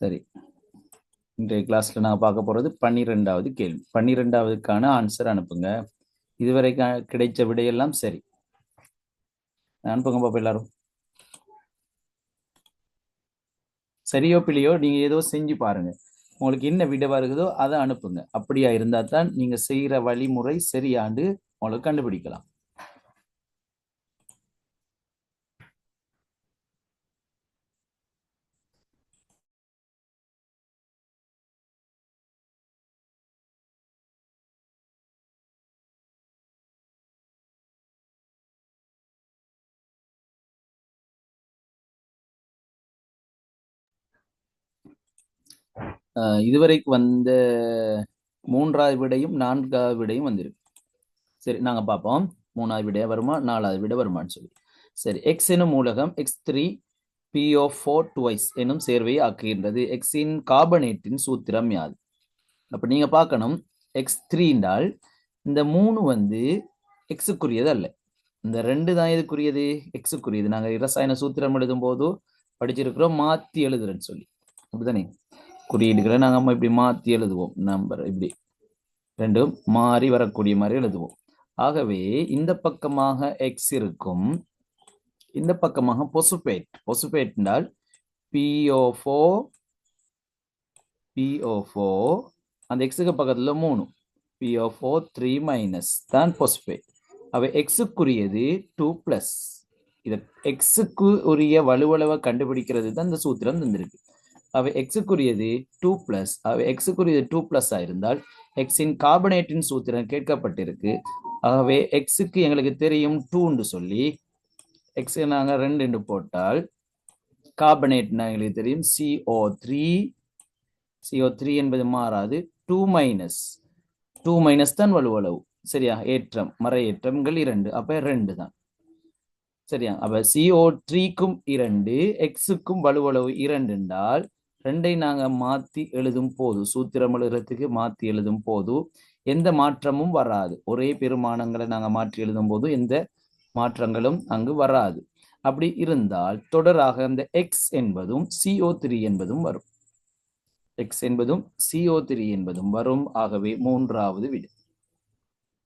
சரி, இன்றைய கிளாஸ்ல நான் பார்க்க போறது 12வது கேள்வி. 12வதுக்கான ஆன்சர் அனுப்புங்க. இதுவரை கிடைச்ச விடையெல்லாம் சரி, அனுப்புங்க பாப்பா எல்லாரும். சரியோ பிள்ளையோ நீங்க ஏதோ செஞ்சு பாருங்க, உங்களுக்கு என்ன விடை வருகுதோ அதை அனுப்புங்க. அப்படியா இருந்தா தான் நீங்க செய்யற வழிமுறை சரியாண்டு உங்களுக்கு கண்டுபிடிக்கலாம். இதுவரைக்கு வந்த 3வது விடையும் 4வது விடையும் வந்திருக்கு. சரி, நாங்க பார்ப்போம் 3வது விடை வருமா 4வது விடை வருமான்னு சொல்லி. சரி, எக்ஸ் எனும் மூலகம் x3 PO4 twice எனும் சேர்வையை ஆக்குகின்றது. எக்ஸின் கார்பனேட்டின் சூத்திரம் யாது? அப்ப நீங்க பார்க்கணும், x3 என்றால் இந்த 3 வந்து எக்ஸுக்குரியது அல்ல, இந்த 2 தான் எதுக்குரியது? எக்ஸுக்குரியது. நாங்க இரசாயன சூத்திரம் எழுதும் போது படிச்சிருக்கிறோம் மாத்தி எழுதுறேன்னு சொல்லி, அப்படித்தானே? குறியீடுகளை நாங்க இப்படி மாத்தி எழுதுவோம், நம்பர் இப்படி ரெண்டும் மாறி வரக்கூடிய மாதிரி எழுதுவோம். ஆகவே இந்த பக்கமாக எக்ஸ் இருக்கும், இந்த பக்கமாக பொசுபேட். பொசுபேட் என்றால் PO4 அந்த எக்ஸுக்கு பக்கத்துல 3 PO4 3 மைனஸ் தான் பொசுபேட். அவை எக்ஸுக்குரியது 2+. இத எக்ஸுக்கு உரிய வலுவளவை கண்டுபிடிக்கிறது தான் இந்த சூத்திரம் தந்திருக்கு. அவை எக்ஸுக்குரியது 2+. அவை எக்ஸுக்குரியது 2+ இருந்தால் எக்ஸின் கார்பனேட்டின் சூத்திரம் கேட்கப்பட்டிருக்கு. ஆகவே எக்ஸுக்கு எங்களுக்கு தெரியும் 2 சொல்லி எக்ஸ் நாங்க 2 போட்டால் கார்பனேட் எங்களுக்கு தெரியும் CO3 என்பது மாறாது 2 தான் வலுவளவு. சரியா? ஏற்றம் மறை ஏற்றங்கள் 2, அப்ப 2 தான். சரியா? அப்ப CO3க்கும் 2 எக்ஸுக்கும் வலுவளவு 2 என்றால் 2ஐ நாங்க மாத்தி எழுதும் போது, சூத்திரம் எழுதுறதுக்கு மாத்தி எழுதும் போது எந்த மாற்றமும் வராது. ஒரே பெருமானங்களை நாங்க மாற்றி எழுதும் போது எந்த மாற்றங்களும் அங்கு வராது. அப்படி இருந்தால் தொடராக அந்த எக்ஸ் என்பதும் CO3 என்பதும் வரும். எக்ஸ் என்பதும் CO3 என்பதும் வரும். ஆகவே 3வது விடை.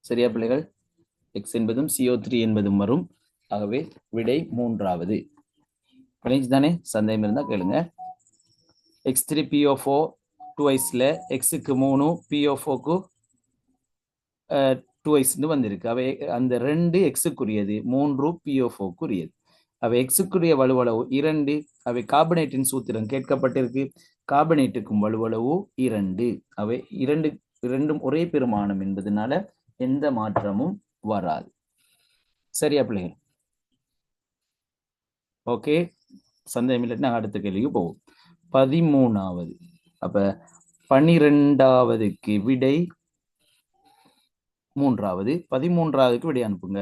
சரியா பிள்ளைகள்? எக்ஸ் என்பதும் CO3 என்பதும் வரும். ஆகவே விடை 3வது. தானே? சந்தேகம் இருந்தா கேளுங்க. x3 PO4 twiceல எக்ஸுக்கு 3 PO4க்கு 2x வந்திருக்கு. அவை அந்த 2 எக்ஸுக்குரியது, 3 PO4க்குரியது. அவை எக்ஸுக்குரிய வலுவளவு 2. அவை கார்பனேட்டின் சூத்திரம் கேட்கப்பட்டிருக்கு. கார்பனேட்டுக்கும் வலுவளவு 2. அவை இரண்டும் ஒரே பெருமானம் என்பதனால எந்த மாற்றமும் வராது. சரியா பிள்ளைகள்? ஓகே, சந்தேகம் இல்லை. நாங்கள் அடுத்த கேள்விக்கு போவோம். 13வது. அப்ப 12வதுக்கு விடை 3வது. 13வதுக்கு விடை அனுப்புங்க.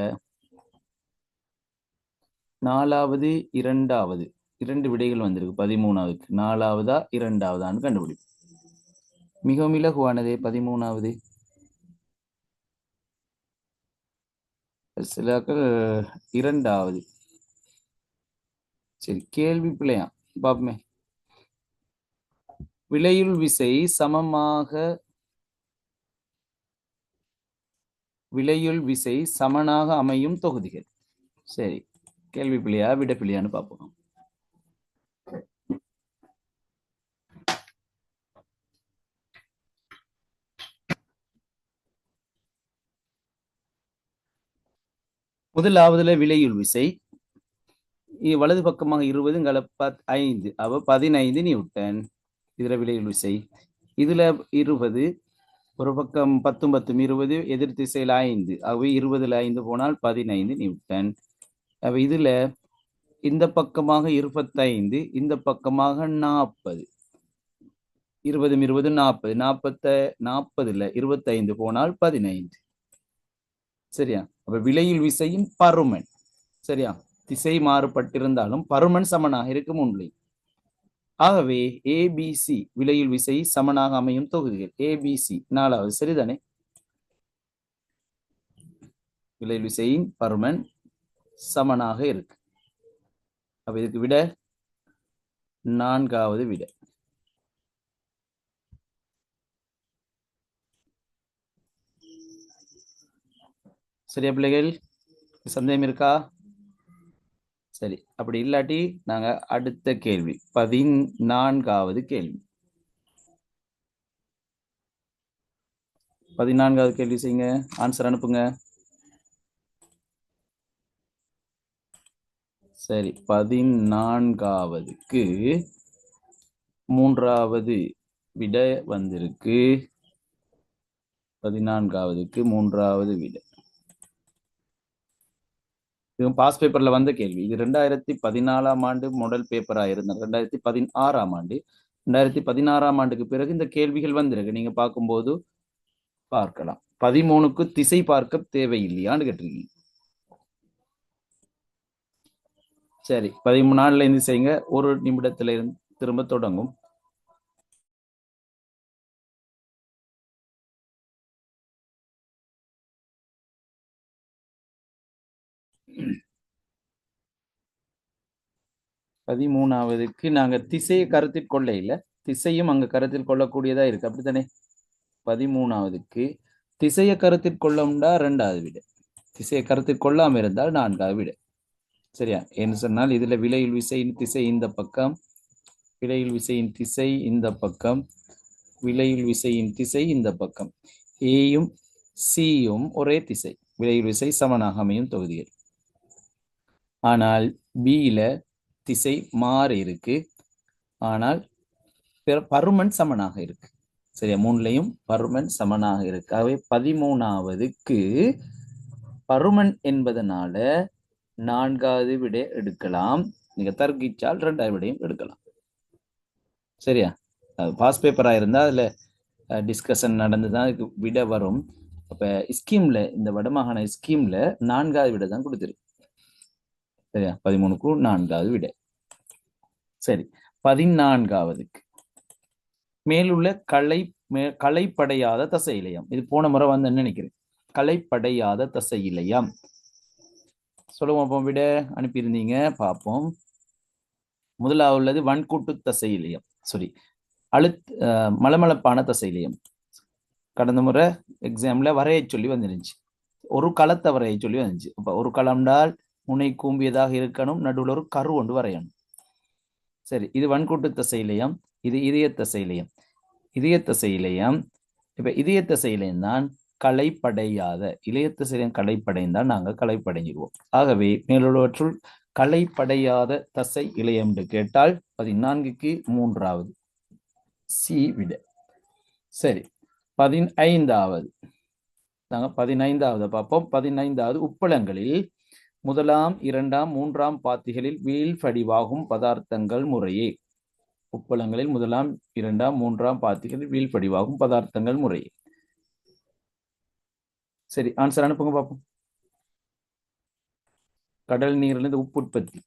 4வது 2வது 2 விடைகள் வந்திருக்கு. 13வதுக்கு 4வதா 2வதான்னு கண்டுபிடிப்போம். மிகவும் இலகுவானதே 13வது. சிலர்கள் 2வது. சரி, கேள்வி பிள்ளையா பாப்பமே. விளையுள் விசை சமனாக அமையும் தொகுதிகள். சரி, கேள்வி பிள்ளையா விட பிள்ளையான்னு பார்ப்போம். முதலாவதுல விளையுள் விசை வலது பக்கமாக 20, 5, அவ 15 நியூட்டன். இதுல விளையுள் விசை. இதுல 20, ஒரு பக்கம் 10 10 20, எதிர் திசையில் 5, அவை 20ல் 5 போனால் 15 நியூட்டன். அவ இதுல இந்த பக்கமாக 25, இந்த பக்கமாக 40, 20 20 40, 40ல் 25 போனால் 15. சரியா? அப்ப விளையுள் விசையின் பருமன். சரியா? திசை மாறுபட்டிருந்தாலும் பருமன் சமனாக இருக்கும் உண்மை. ஆகவே ABC விளையுள் விசை சமனாக அமையும் தொகுதிகள். ABC 4வது. சரிதானே? விளையுள் விசையின் பருமன் சமனாக இருக்கு. அப்ப இதுக்கு விட 4வது விட. சரியா பிள்ளைகள்? சந்தேகம் இருக்கா? சரி, அப்படி இல்லாட்டி நாங்க அடுத்த கேள்வி 14வது கேள்வி. 14வது கேள்வி செய்யுங்க. ஆன்சர் அனுப்புங்க. சரி, 14வதுக்கு 3வது விட வந்திருக்கு. 14வதுக்கு 3வது விட. இது பாஸ் பேப்பர்ல வந்த கேள்வி. இது 2014ஆம் ஆண்டு மாடல் பேப்பரா இருந்தது. 2016ஆம் ஆண்டு. 2016ஆம் ஆண்டுக்கு பிறகு இந்த கேள்விகள் வந்திருக்கு. நீங்க பார்க்கும்போது பார்க்கலாம். 13க்கு திசை பார்க்க தேவையில்லையான்னு கேட்டிருக்கீங்க. சரி, 14ல இருந்து செய்யுங்க. ஒரு நிமிடத்துல இருந்து திரும்ப தொடங்கும். பதிமூணாவதுக்கு நாங்க திசையை கருத்தில் கொள்ள இல்லை. திசையும் அங்க கருத்தில் கொள்ளக்கூடியதா இருக்கு. அப்படித்தானே? 13வதுக்கு திசையை கருத்தில் கொள்ளமுண்டா 2வது விட. திசையை கருத்தில் கொள்ளாம இருந்தால் 4வது விட. சரியா? என்று சொன்னால் இதுல விலையில் விசையின் திசை இந்த பக்கம், விலையில் விசையின் திசை இந்த பக்கம், விலையில் விசையின் திசை இந்த பக்கம். ஏயும் சியும் ஒரே திசை, விலையில் விசை சமனாக அமையும் தொகுதிகள். ஆனால் பியில திசை மாறி இருக்கு, ஆனால் பருமன் சமனாக இருக்கு. சரியா? 3லையும் பருமன் சமனாக இருக்கு. ஆகவே 13வதுக்கு பருமன் என்பதனால 4வது விட எடுக்கலாம். நீங்க தர்க்கிச்சால் 2வது விடையும் எடுக்கலாம். சரியா? பாஸ் பேப்பரா இருந்தா அதுல டிஸ்கஷன் நடந்துதான் இதுக்கு விட வரும். அப்ப ஸ்கீம்ல, இந்த வடமாகாண ஸ்கீம்ல 4வது விட தான் கொடுத்துருக்கு. சரியா? 13க்கு 4வது விட. சரி, 14வதுக்கு மேலுள்ள களைப்படையாத தசை இலையம். இது போன முறை வந்து நினைக்கிறேன். களைப்படையாத தசை இலையம் சொல்லுவோம். விட அனுப்பியிருந்தீங்க, பார்ப்போம். முதலாவது உள்ளது வன்கூட்டு தசை இலையம். சாரி, மலமளப்பான தசை இலையம். கடந்த முறை எக்ஸாம்ல வரைய சொல்லி வந்துருந்துச்சு. ஒரு களத்தை வரைய சொல்லி வந்துச்சு. அப்ப ஒரு களம்டால் முனை கூம்பியதாக இருக்கணும், நடுவில் ஒரு கரு ஒன்று வரையணும். சரி, இது வன்கூட்டு தசை இலையம். இது இதய தசை இலையம். இதய தசை இலையம். இப்ப இதய தசை இலையம் தான் களைப்படையாத. இளைய தசை களைப்படைந்தால் நாங்கள் களைப்படைஞ்சிருவோம். ஆகவே மேலுள்ளவற்றுள் களைப்படையாத தசை இலையம் என்று கேட்டால் 14க்கு 3வது சி விட. சரி, 15வது நாங்க 15வது பார்ப்போம். 15வது உப்பளங்களில் 1ஆம் 2ஆம் 3ஆம் பாத்திகளில் வீழ்படிவாகும் பதார்த்தங்கள் முறையே. உப்பளங்களில் 1ஆம் 2ஆம் 3ஆம் பாத்திகளில் வீழ்படிவாகும் பதார்த்தங்கள் முறையே. சரி, ஆன்சர் அனுப்புங்க பார்ப்போம். கடல் நீரிலிருந்து உப்பு உற்பத்தி.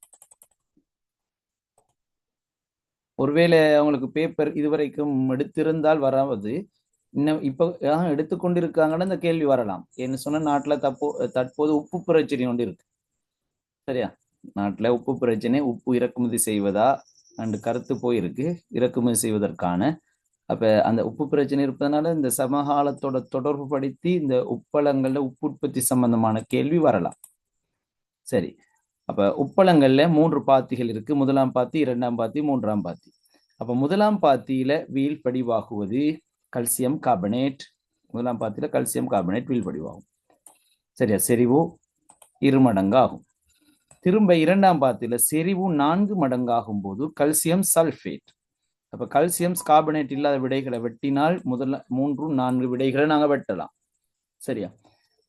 ஒருவேளை அவங்களுக்கு பேப்பர் இதுவரைக்கும் எடுத்திருந்தால் வராது. இன்னும் இப்ப எடுத்துக்கொண்டிருக்காங்கன்னு இந்த கேள்வி வரலாம். என்ன சொன்ன, நாட்டுல தற்போது உப்பு பிரச்சனை ஒன்று இருக்கு. சரியா? நாட்டுல உப்பு பிரச்சனை, உப்பு இறக்குமதி செய்வதா அண்டு கருத்து போயிருக்கு, இறக்குமதி செய்வதற்கான. அப்ப அந்த உப்பு பிரச்சனை இருப்பதனால இந்த சமகாலத்தோட தொடர்பு படுத்தி இந்த உப்பளங்கள்ல உப்பு உற்பத்தி சம்பந்தமான கேள்வி வரலாம். சரி, அப்ப உப்பளங்கள்ல 3 பாத்திகள் இருக்கு. 1ஆம் பாத்தி, 2ஆம் பாத்தி, 3ஆம் பாத்தி. அப்ப 1ஆம் பாத்தியில வீழ்படிவாகுவது கல்சியம் கார்பனேட். 1ஆம் பாத்தியில கல்சியம் கார்பனேட் வீழ்படிவாகும். சரியா? செறிவு 2 மடங்காகும். திரும்ப 2ஆம் பாத்தியில செறிவு 4 மடங்காகும் போது கல்சியம் சல்பேட். அப்ப கல்சியம் கார்பனேட் இல்லாத விடைகளை வெட்டினால் முதல்ல 3, 4 விடைகளை நாங்க வெட்டலாம். சரியா?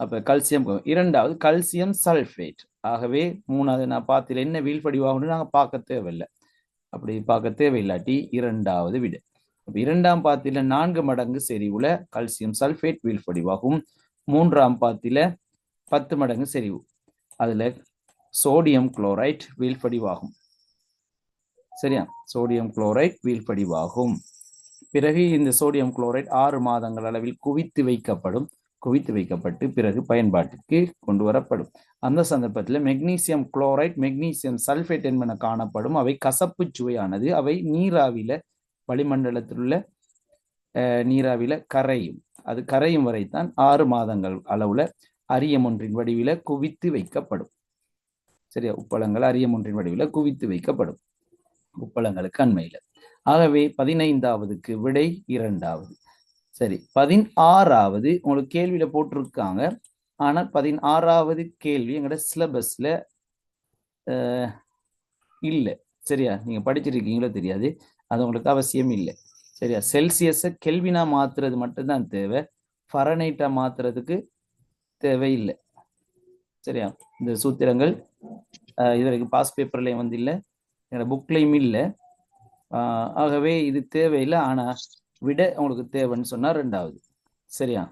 அப்ப கல்சியம். 2வது கல்சியம் சல்பேட். ஆகவே 3வது நான் பாத்தியில என்ன வீழ்படிவாகும்னு நாங்க பார்க்க தேவையில்லை. அப்படி பார்க்க தேவையில்லாட்டி 2வது விட. 2ஆம் பாத்தியில 4 மடங்கு செறிவுல கல்சியம் சல்பேட் வீழ்படிவாகும். 3ஆம் பாத்தியில 10 மடங்கு செறிவு, அதுல சோடியம் குளோரைட் வீழ்படிவாகும். சரியா? சோடியம் குளோரைட் வீழ்படிவாகும். பிறகு இந்த சோடியம் குளோரைட் 6 மாதங்கள் அளவில் குவித்து வைக்கப்படும். குவித்து வைக்கப்பட்டு பிறகு பயன்பாட்டுக்கு கொண்டு வரப்படும். அந்த சந்தர்ப்பத்தில் மெக்னீசியம் குளோரைட், மெக்னீசியம் சல்பேட் என்பன காணப்படும். அவை கசப்பு சுவையானது. அவை நீராவில, வளிமண்டலத்தில் உள்ள நீராவில கரையும். அது கரையும் வரைத்தான் 6 மாதங்கள் அளவுல அரியம் ஒன்றின் வடிவில குவித்து வைக்கப்படும். சரியா, உப்பளங்கள் அரியம் ஒன்றின் வடிவில குவித்து வைக்கப்படும் உப்பளங்களுக்கு அண்மையில. ஆகவே 15வதுக்கு விடை 2வது. சரி, 16வது உங்களுக்கு கேள்வியில போட்டிருக்காங்க. ஆனால் 16வது கேள்வி எங்களோட சிலபஸ்ல இல்லை. சரியா, நீங்க படிச்சிருக்கீங்களோ தெரியாது, அது உங்களுக்கு அவசியம் இல்லை. சரியா, செல்சியஸை கெல்வினா மாத்துறது மட்டும்தான் தேவை, ஃபரனைட்டா மாத்துறதுக்கு தேவையில்லை. சரியா, இந்த சூத்திரங்கள் இதுவரைக்கும் பாஸ் பேப்பர்லையும் வந்து இல்லை, என்னோட புக்லையும் இல்லை. ஆகவே இது தேவையில்லை. ஆனா விட உங்களுக்கு தேவைன்னு சொன்னா 2வது. சரியா,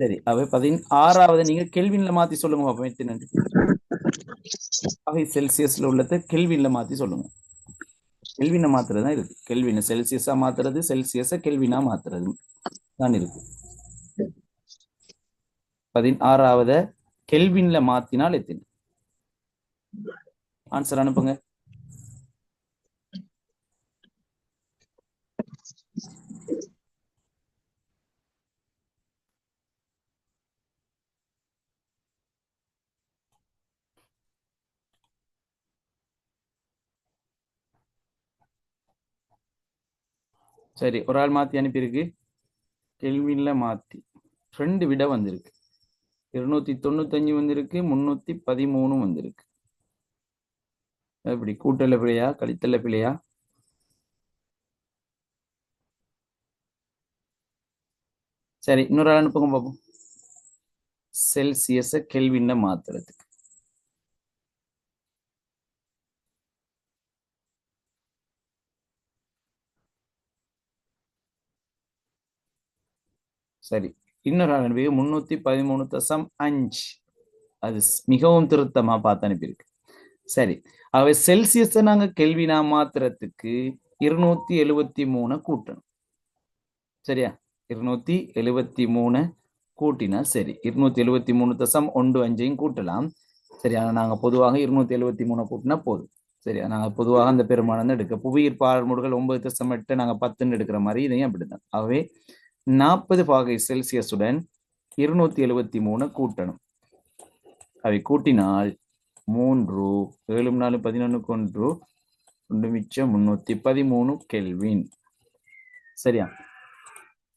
சரி. அவை 16வது நீங்க கெல்வின்ல மாத்தி சொல்லுங்க பாப்போம். எத்தனை வகை செல்சியஸ்ல உள்ளதை கெல்வின்ல மாத்தி சொல்லுங்க. கெல்வினை மாத்துறது தான் இருக்கு. கெல்வினை செல்சியஸா மாத்துறது, செல்சியஸை கெல்வினா மாத்துறது தான் இருக்கு. 16வது கெல்வின்ல மாத்தினால் எத்தனை? ஆன்சர் அனுப்புங்க. சரி, ஒரு ஆள் மாத்தி அனுப்பியிருக்கு. கெல்வின்ல மாத்தி 2 விட வந்திருக்கு. 295 வந்திருக்கு, 313 வந்திருக்கு. எப்படி, கூட்டல பிழையா கழித்தல பிழையா? சரி, இன்னொரு ஆள் அனுப்புங்க பாப்போம். செல்சியஸை கெல்வின்ல மாத்துறதுக்கு. சரி, இன்னொரு ஆள் அனுப்பி 313.5. அது மிகவும் திருத்தமா பார்த்து அனுப்பியிருக்கு. சரி, அவை செல்சியஸை நாங்க கெல்வினா மாத்துறதுக்கு 273 கூட்டணும். சரியா, 273 கூட்டினா சரி, 273.15 கூட்டலாம். சரியா, நாங்க பொதுவாக 273 கூட்டினா போதும். சரியா, நாங்க பொதுவாக அந்த பெருமானம் எடுக்க புவியீர்ப்பு ஆழ்முடுகள் 9.8 நாங்க 10 எடுக்கிற மாதிரி இதையும் அப்படிதான். ஆகவே 40 பாகை செல்சியஸுடன் 273 கூட்டணும். அவை கூட்டினால் 3 7 4 11 1 1 மிச்சம் 313 கெல்வின். சரியா,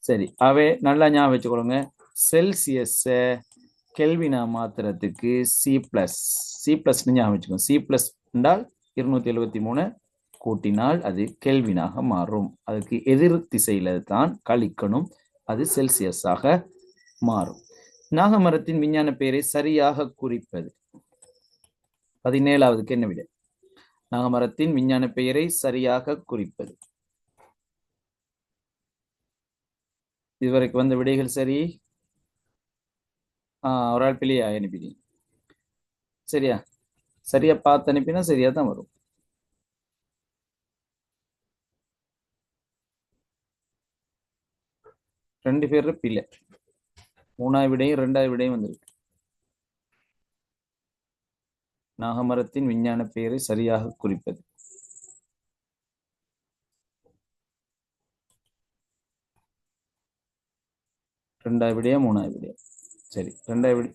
சரி. அவை நல்லா ஞாபகம் வச்சுக்கொள்ளுங்க. செல்சியஸ் கெல்வினா மாத்திரத்துக்கு சி பிளஸ் ஞாபகம் வச்சுக்கோங்க. சி பிளஸ் என்றால் 273 கூட்டினால் அது கெல்வினாக மாறும். அதுக்கு எதிர் திசையில தான் கழிக்கணும், அது செல்சியஸாக மாறும். நாகமரத்தின் விஞ்ஞான பெயரை சரியாக குறிப்பது. 17வதுக்கு என்ன விட? நாகமரத்தின் விஞ்ஞான பெயரை சரியாக குறிப்பது. இதுவரைக்கும் வந்த விடைகள் சரி. ஒரு ஆள் பிள்ளையா அனுப்பினி. சரியா, சரியா பார்த்து அனுப்பினா சரியா தான் வரும். ரெண்டு பேர் பிள்ளை. 3வது விடையும் 2வது விடையும் வந்திருக்கு. நாகமரத்தின் விஞ்ஞான பெயரை சரியாக குறிப்பது. ரெண்டாவது விடையா 3வது விடையா? சரி, 2வது விடை.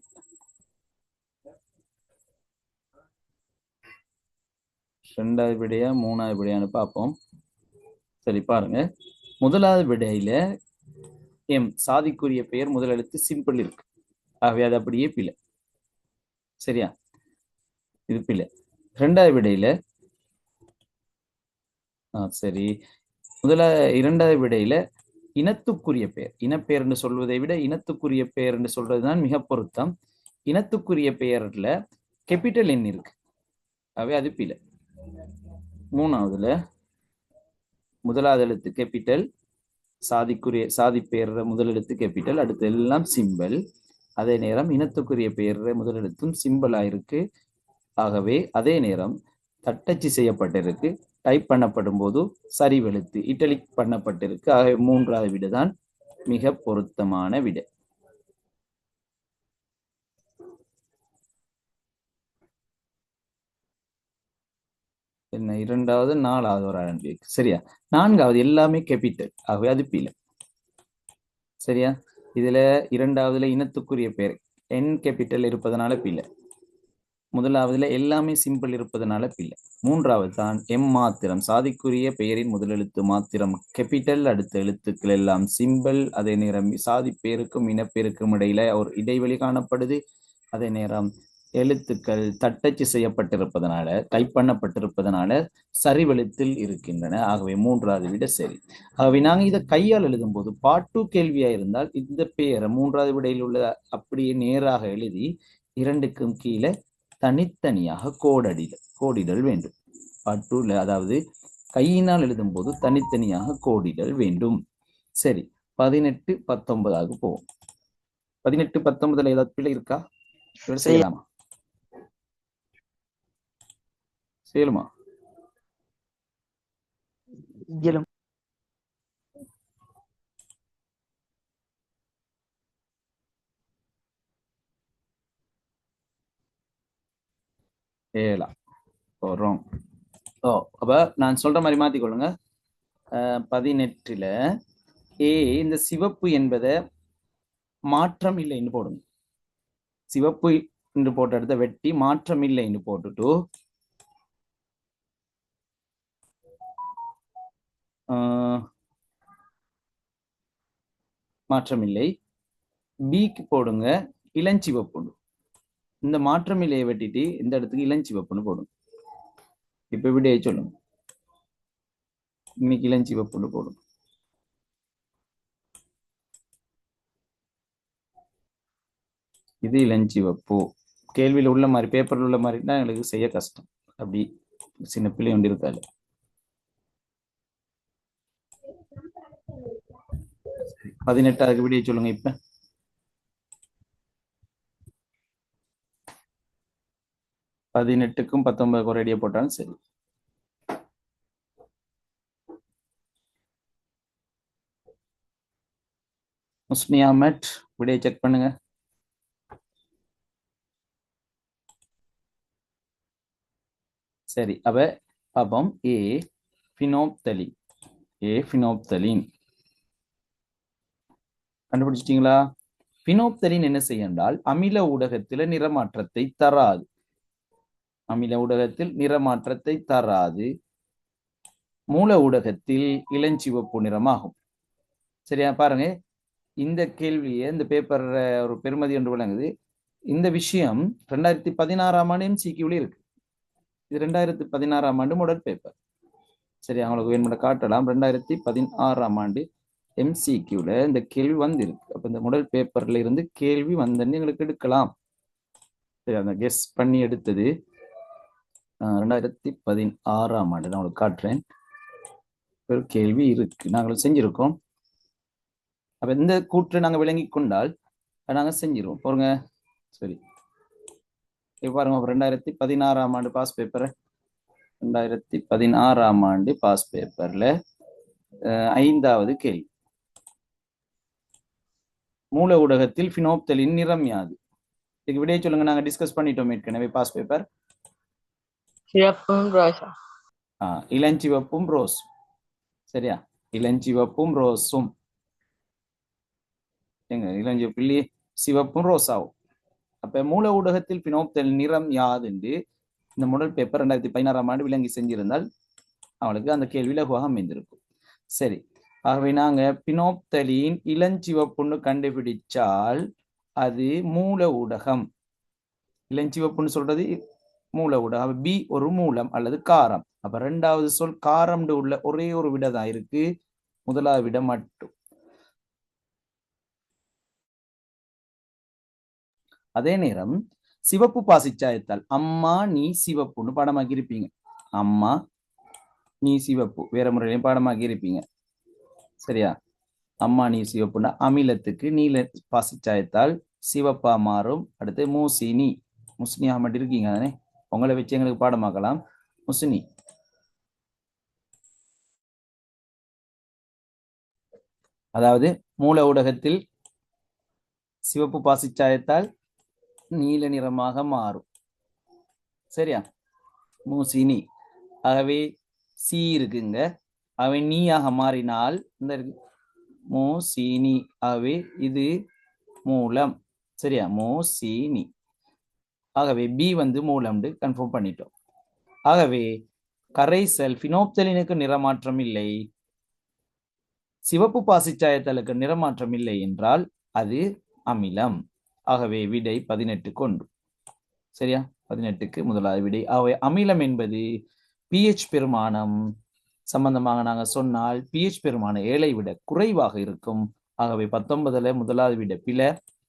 ரெண்டாவது விடையா 3வது விடையான்னு பார்ப்போம். சரி, பாருங்க. முதலாவது விடையில எம் சாதிக்குரிய பெயர் முதல் எழுத்து சிம்பிள் இருக்கு. ஆகவே அது அப்படியே பிள்ளை. சரியா, இது பிள்ளை. 2வது விடையில சரி, 2வது விடையில இனத்துக்குரிய பெயர், இனப்பெயர் என்று சொல்வதை விட இனத்துக்குரிய பெயர் என்று சொல்றதுதான் மிக பொருத்தம். இனத்துக்குரிய பெயர்ல கேபிட்டல் எண் இருக்கு. ஆகவே அது பிள்ளை. 3வதுல முதலாவது எழுத்து கேபிட்டல், சாதி பெயர் முதல் எழுத்து கேபிட்டல், அடுத்து எல்லாம் சிம்பிள். அதே நேரம் இனத்துக்குரிய பெயர் முதல் எழுத்தும் சிம்பிளா இருக்கு. ஆகவே அதே நேரம் தட்டச்சு செய்யப்பட்டிருக்கு, டைப் பண்ணப்படும் போது சரிவெழுத்து இட்டலிக் பண்ணப்பட்டிருக்கு. ஆகவே 3வது விடைதான் மிக பொருத்தமான விடை. என்ன 2வது 4வது ஒரு ஆரம்பி. சரியா, 4வது எல்லாமே கேபிட்டல். ஆகவே அது பிள்ளை. சரியா, இதுல 2வதுல இனத்துக்குரிய பெயர் என் கேபிட்டல் இருப்பதனால பிள்ளை. முதலாவதுல எல்லாமே சிம்பிள் இருப்பதனால பிள்ளை. மூன்றாவது தான் எம் மாத்திரம், சாதிக்குரிய பெயரின் முதலெழுத்து மாத்திரம் கேபிட்டல், அடுத்த எழுத்துக்கள் எல்லாம் சிம்பிள். அதே நேரம் சாதி பேருக்கும் இனப்பேருக்கும் இடையில ஒரு இடைவெளி காணப்படுது. அதே நேரம் எழுத்துக்கள் தட்டச்சு செய்யப்பட்டிருப்பதனால, டைப் பண்ணப்பட்டிருப்பதனால சரிவெழுத்தில் இருக்கின்றன. ஆகவே மூன்றாவது விட சரி. ஆகவே நாங்கள் இதை கையால் எழுதும் போது பாட்டு கேள்வியா இருந்தால் இந்த பெயரை மூன்றாவது விடையில் உள்ள அப்படியே நேராக எழுதி இரண்டுக்கும் கீழே தனித்தனியாக கோடிடல் வேண்டும். பாட்டுல அதாவது கையினால் எழுதும் போது தனித்தனியாக கோடிடல் வேண்டும். சரி, 18, 19 போவோம். 18, 19 ஏதாவது பிள்ளை இருக்கா? செய்யலாமா? செய்யலுமா? ஏலாம். ராங். அப்ப நான் சொல்ற மாதிரி மாத்திக்கொள்ளுங்க. 18ல இந்த சிவப்பு என்பதை மாற்றம் இல்லைன்னு போடுங்க. சிவப்பு என்று போட்ட இடத்த வெட்டி மாற்றம் இல்லைன்னு போட்டுட்டு மாற்றம் இல்லை. பிக்கு போடுங்க இளஞ்சிவப்பு. இந்த மாற்றம் இல்லையை வெட்டிட்டு இந்த இடத்துக்கு இளஞ்சிவப்புன்னு போடுங்க. இப்ப விடையை சொல்லுங்க. இன்னைக்கு இளஞ்சிவப்புன்னு போடுங்க. இது இளஞ்சிவப்பு. கேள்வியில் உள்ள மாதிரி பேப்பர்ல உள்ள மாதிரி தான் எங்களுக்கு செய்ய கஷ்டம். அப்படி சின்ன பிள்ளை ஒன்று இருக்காது. 18 விடையை சொல்லுங்க. இப்ப 18க்கும் 19 ஒரு அடியை போட்டாலும் சரி. முஸ்னியா மேட் விடையை செக் பண்ணுங்க. சரி, அப்ப பாப்போம். ஃபினோப்தலின். ஃபினோப்தலின் கண்டுபிடிச்சிட்டீங்களா? ஃபினோப்தலின் என்ன செய்ய என்றால் அமில ஊடகத்தில் நிறமாற்றத்தை தராது. அமில ஊடகத்தில் நிறமாற்றத்தை தராது. மூல ஊடகத்தில் இளஞ்சிவப்பு நிறமாகும். சரியா? பாருங்க, இந்த கேள்வியை இந்த பேப்பர் ஒரு பெருமதி என்று விளங்குது. இந்த விஷயம் 2016 ஆண்டு MCQல இருக்கு. இது 2016 ஆண்டு மாடல் பேப்பர். சரி, அவங்களுக்கு வேணுமென காட்டலாம். 2016 ஆண்டு MCQல இந்த கேள்வி வந்திருக்கு. அப்ப இந்த மாடல் பேப்பர்ல இருந்து கேள்வி வந்தன்னு எங்களுக்கு எடுக்கலாம். சரி, அந்த கெஸ் பண்ணி எடுத்தது 2016 ஆண்டு நான் உங்களுக்கு காட்டுறேன். ஒரு கேள்வி இருக்கு, நாங்கள் செஞ்சிருக்கோம். அப்ப இந்த கூற்றை நாங்கள் விளங்கி கொண்டால் நாங்கள் செஞ்சிருவோம். பாருங்க. சரி, பாருங்க, 2016 ஆண்டு பாஸ் பேப்பர். 2016 ஆண்டு பாஸ் பேப்பர்ல 5வது கேள்வி. மூல ஊடகத்தில் ஃபினோப்தலின் நிறம் யாது? இதுக்கு விடையை சொல்லுங்க. நாங்க டிஸ்கஸ் பண்ணிட்டோம் ஏற்கனவே பாஸ் பேப்பர். சிவப்பும் ரோஸும். இளஞ்சிவப்பும் ரோஸ். சரியா? இளஞ்சிவப்பும் ரோஸும். எங்க இளஞ்சிவப்பு சிவப்பும் ரோஸாவும். அப்ப மூல ஊடகத்தில் ஃபினோப்தலின் நிறம் யாது என்று இந்த முதல் பேப்பர் 2016 ஆண்டு விளங்கி செஞ்சிருந்தால் அவளுக்கு அந்த கேள்வி இலகுவாக அமைந்திருக்கும். சரி, ஆகவே நாங்க பினோப்தலின் இளஞ்சிவப்புன்னு கண்டுபிடிச்சால் அது மூல ஊடகம். இளஞ்சிவப்புன்னு சொல்றது மூல ஊடகம். பி ஒரு மூலம் அல்லது காரம். அப்ப 2வது சொல் காரம் உள்ள ஒரே ஒரு விட தான் இருக்கு, முதலாவது விட மட்டும். அதே நேரம் சிவப்பு பாசிச்சாயத்தால் அம்மா நீ சிவப்புன்னு பாடமாக்கி இருப்பீங்க. அம்மா நீ சிவப்பு வேற முறையிலையும் பாடமாக்கி இருப்பீங்க. சரியா? அம்மா நீ சிவப்புன்னா அமிலத்துக்கு நீல பாசிச்சாயத்தால் சிவப்பா மாறும். அடுத்து மூசினி. முஸ்னி அஹமட் இருக்கீங்க தானே? உங்களை வச்சு எங்களுக்கு பாடமாக்கலாம். முஸ்னி. அதாவது மூல ஊடகத்தில் சிவப்பு பாசிச்சாயத்தால் நீல நிறமாக மாறும். சரியா? மூசினி. ஆகவே சி இருக்குங்க. ஆகவே நீயாக மாறினால் இந்த மூசினி. ஆகவே இது மூலம். சரியா, மோசினி. ஆகவே பி வந்து மூலம்னு கன்ஃபார்ம் பண்ணிட்டோம். ஆகவே கரைசல் பினோப்தலினுக்கு நிறமாற்றம் இல்லை, சிவப்பு பாசிச்சாயத்தலுக்கு நிறமாற்றம் இல்லை என்றால் அது அமிலம். ஆகவே விடை 18 கொண்டு. சரியா, 18க்கு முதலாவது விடை. ஆகவே அமிலம் என்பது pH பெருமானம் சம்பந்தமாக நாங்க சொன்னால் pH பெருமானம் 7ஐ விட குறைவாக இருக்கும். ஆகவே 19ல முதலாவது விட பில,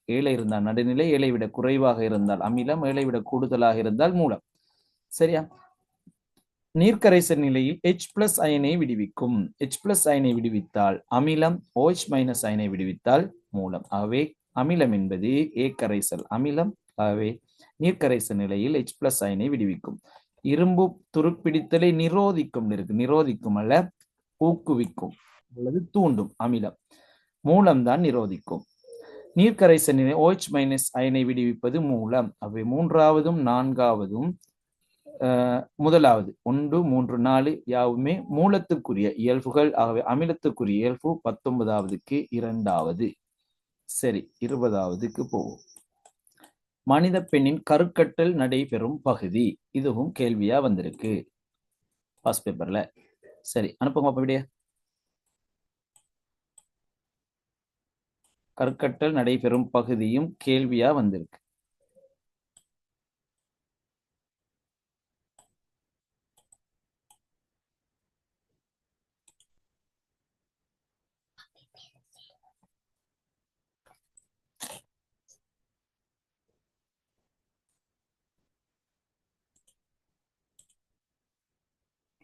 7 இருந்தால் நடுநிலை, 7ஐ விட குறைவாக இருந்தால் அமிலம், 7ஐ விட கூடுதலாக இருந்தால் மூலம். சரியா, நீர்க்கரைசல் நிலையில் H+ அயனை விடுவிக்கும். H+ அயனை விடுவித்தால் அமிலம், OH- அயனை விடுவித்தால் மூலம். ஆகவே அமிலம் என்பது ஏக்கரைசல் அமிலம். ஆகவே நீர்க்கரைசல் நிலையில் H+ அயனை விடுவிக்கும். இரும்பு துருப்பிடித்தலை நிரோதிக்கும் இருக்கு, நிரோதிக்கும் அல்ல ஊக்குவிக்கும் அல்லது தூண்டும் அமிலம். மூலம்தான் நிரோதிக்கும். நீர்க்கரைசல் நிலை OH- அயனை விடுவிப்பது மூலம். அவை மூன்றாவதும் நான்காவதும் முதலாவது 1, 3, 4 யாவுமே மூலத்துக்குரிய இயல்புகள். ஆகவே அமிலத்துக்குரிய இயல்பு 19வதுக்கு இரண்டாவது. சரி, 20வதுக்கு போவோம். மனித பெண்ணின் கருக்கட்டல் நடைபெறும் பகுதி. இதுவும் கேள்வியா வந்திருக்கு ஃபர்ஸ்ட் பேப்பர்ல. சரி, அனுப்புங்க அப்படியே. கருக்கட்டல் நடைபெறும் பகுதியும் கேள்வியா வந்திருக்கு.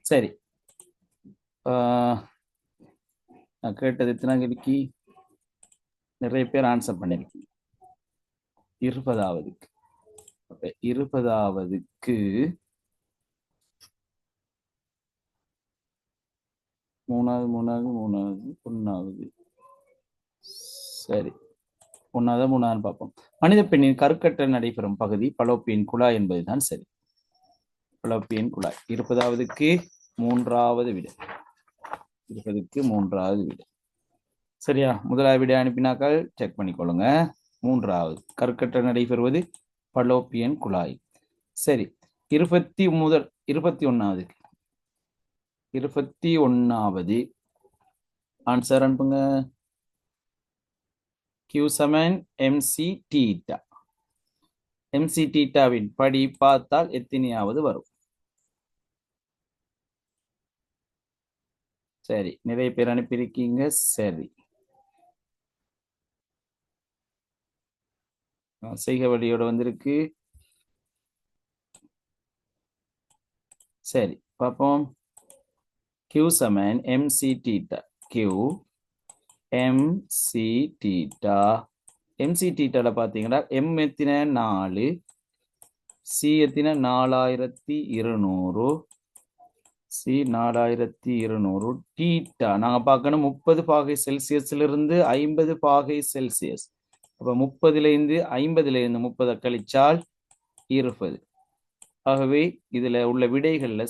சரி, நான் கேட்டது எத்தனை கேள்விக்கு நிறைய பேர் ஆன்சர் பண்ணிருக்கீங்க. 20வதுக்கு. 20வதுக்கு மூணாவது ஒன்னாவது. சரி, ஒன்னாவது மூணாவது பார்ப்போம். மனித பெண்ணின் கருக்கட்டல் நடைபெறும் பகுதி பலோப்பியன் குழாய் என்பதுதான் சரி. பலோப்பியன் குழாய் 20வதுக்கு மூன்றாவது விடை. 20க்கு மூன்றாவது விடை. சரியா, முதலாவது விடை அனுப்பினாக்கள் செக் பண்ணிக்கொள்ளுங்க. மூன்றாவது கருக்கட்டல் நடைபெறுவது பலோப்பியன் குழாய். சரி, 21வது ஆன்சர் அனுப்புங்க. Q7 MC theta. MC தீட்டாவின் படி பார்த்தால் எத்தனையாவது வரும்? சரி, நிறைய பேர் அனுப்பியிருக்கீங்க. சரி, செய்க வழியோட வந்திருக்கு. சரி, பார்ப்போம். Q7 MC theta. MC theta. MC தீட்டால பாத்தீங்கன்னா M எத்தின 4, C எத்தின 4200, C 4200. தீட்டா நாங்க பார்க்கணும் 30 பாகை செல்சியஸ்ல இருந்து 50 பாகை செல்சியஸ். அப்ப 30ல இருந்து 50ல இருந்து 30 கழிச்சால் 20. ஆகவே இதுல உள்ள விடைகள்ல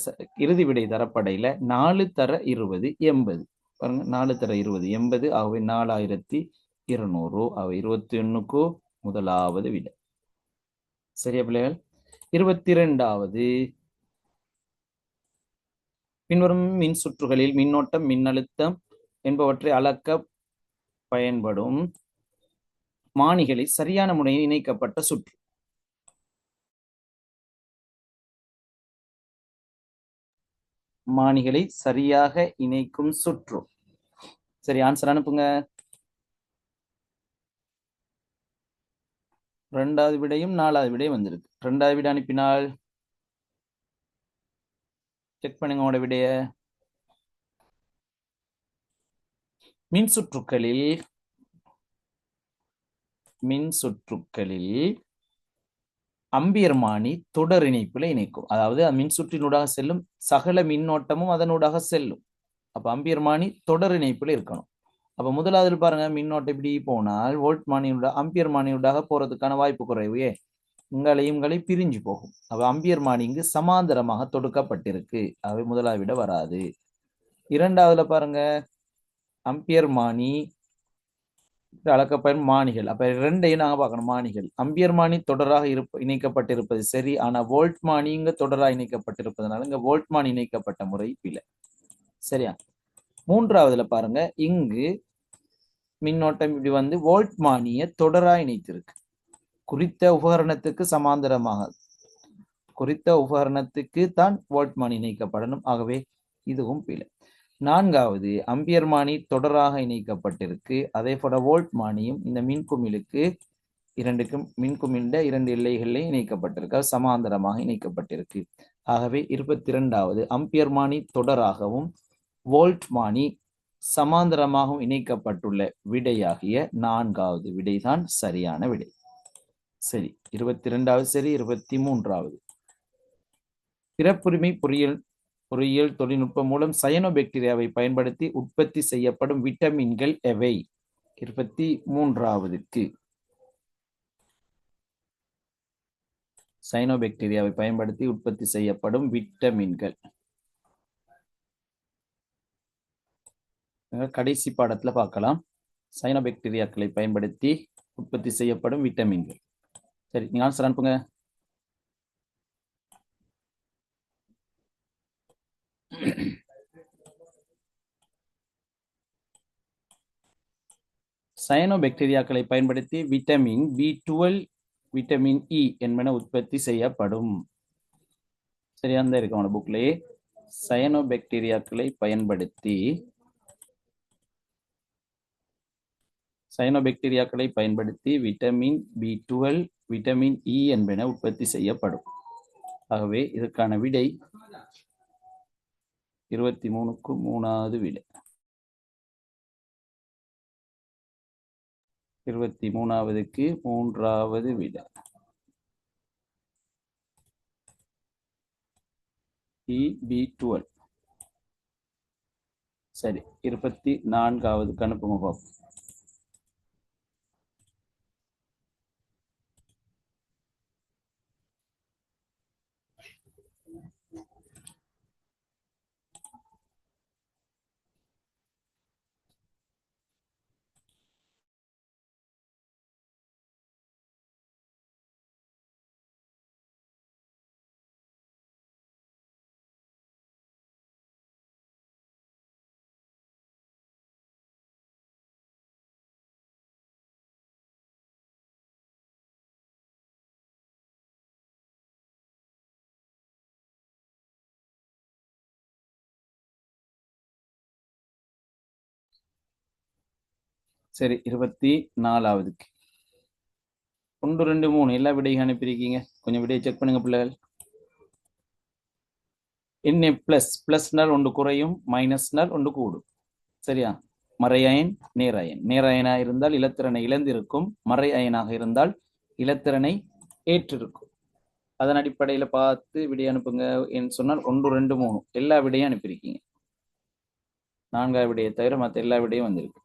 இறுதி விடை தரப்படையில 4 தர 20 80. பாருங்க, 4 தர 20 80. ஆகவே 4200. ஆகவே 21க்கு முதலாவது விடை. சரியா பிள்ளைகள்? 22வது, பின்வரும் மின் சுற்றுகளில் மின்னோட்டம், மின்னழுத்தம் என்பவற்றை அளக்க பயன்படும் மானிகளை சரியான முறையில் இணைக்கப்பட்ட சுற்று. மானிகளை சரியாக இணைக்கும் சுற்று. சரி, ஆன்சர் அனுப்புங்க. இரண்டாவது விடையும் நாலாவது விடையும் வந்திருக்கு. இரண்டாவது விடை அனுப்பினால் செக் பண்ணுங்க உங்களோட விடைய. மின் சுற்றுக்களில் அம்பியர்மானி தொடர் இணைப்புல இணைக்கும். அதாவது மின் சுற்றினூடாக செல்லும் சகல மின்னோட்டமும் அதனூடாக செல்லும். அப்ப அம்பியர்மானி தொடர் இணைப்புல இருக்கணும். அப்ப முதலாவது பாருங்க, மின்னோட்டம் இப்படி போனால் வோல்ட் மானியோட அம்பியர் மானியூடாக போறதுக்கான வாய்ப்பு குறைவு. உங்களை பிரிஞ்சு போகும். அப்ப அம்பியர் மானி இங்கு சமாந்தரமாக தொடுக்கப்பட்டிருக்கு. அவை முதலாவது விட வராது. இரண்டாவதுல பாருங்க, அம்பியர் மானி அளக்கப்படும் மானிகள். அப்ப ரெண்டையும் நாங்க பார்க்கணும். மானிகள் அம்பியர் மானி தொடராக இணைக்கப்பட்டிருப்பது சரி. ஆனா வோல்ட் மானி இங்க தொடராக இணைக்கப்பட்டிருப்பதனால இங்க வோல்ட் மானி இணைக்கப்பட்ட முறை பிழை. சரியா? மூன்றாவதுல பாருங்க, இங்கு மின்னோட்டம் இப்படி வந்து வோல்ட் மானியை தொடராக இணைத்திருக்கு. குறித்த உபகரணத்துக்கு சமாந்தரமாக குறித்த உபகரணத்துக்கு தான் வோல்ட் மானி இணைக்கப்படணும். ஆகவே இதுவும் பிழை. நான்காவது, அம்பியர் மானி தொடராக இணைக்கப்பட்டிருக்கு. அதே போல வோல்ட் மானியும் இந்த மின்குமிழுக்கு இரண்டுக்கும் மின்குமிழ்ந்த இரண்டு எல்லைகளில் இணைக்கப்பட்டிருக்கு, சமாந்தரமாக இணைக்கப்பட்டிருக்கு. ஆகவே 22வது அம்பியர் மானி தொடராகவும் வோல்ட் மானி சமாந்தரமாகவும் இணைக்கப்பட்டுள்ள விடையாகிய 4வது விடைதான் சரியான விடை. சரி, 22வது சரி. 23வது, பிறப்புரிமை பொறியியல் தொழில்நுட்பம் மூலம் சயனோபாக்டீரியாவை பயன்படுத்தி உற்பத்தி செய்யப்படும் விட்டமின்கள் எவை? 23வதுக்கு சயனோபாக்டீரியாவை பயன்படுத்தி உற்பத்தி செய்யப்படும் விட்டமின்கள். கடைசி பாடத்துல பார்க்கலாம். சயனோபாக்டீரியாக்களை பயன்படுத்தி உற்பத்தி செய்யப்படும் விட்டமின்கள். சரி, நீங்க ஆன்சர் அனுப்புங்க. சயனோபாக்டீரியாக்களை பயன்படுத்தி விட்டமின் B12, விட்டமின் இ என்பன உற்பத்தி செய்யப்படும். சரியா தான் இருக்கு அவன புக்லயே. சயனோபாக்டீரியாக்களை பயன்படுத்தி விட்டமின் B12, விட்டமின் இ என்பன உற்பத்தி செய்யப்படும். ஆகவே இதற்கான விடை 23க்கு 3வது விடை. 23வதுக்கு 3வது விடை B12. சரி, 24வது அனுப்புங்க பார்ப்போம். சரி, 24வதுக்கு 1, 2, 3 எல்லா விடையும் அனுப்பியிருக்கீங்க. கொஞ்சம் விடையை செக் பண்ணுங்க பிள்ளைகள். என்ன பிளஸ்னால் ஒன்று குறையும், மைனஸ்னால் ஒன்று கூடும். சரியா? மறை அயன், நேர் அயன். நேர் அயனாக இருந்தால் இலத்திரனை இழந்திருக்கும், மறை அயனாக இருந்தால் இலத்திரனை ஏற்றிருக்கும். அதன் அடிப்படையில் பார்த்து விடை அனுப்புங்க. என்று சொன்னால் 1, 2, 3 எல்லா விடையும் அனுப்பியிருக்கீங்க. 4வது விடையை தவிர மற்ற எல்லா விடையும் வந்திருக்கு.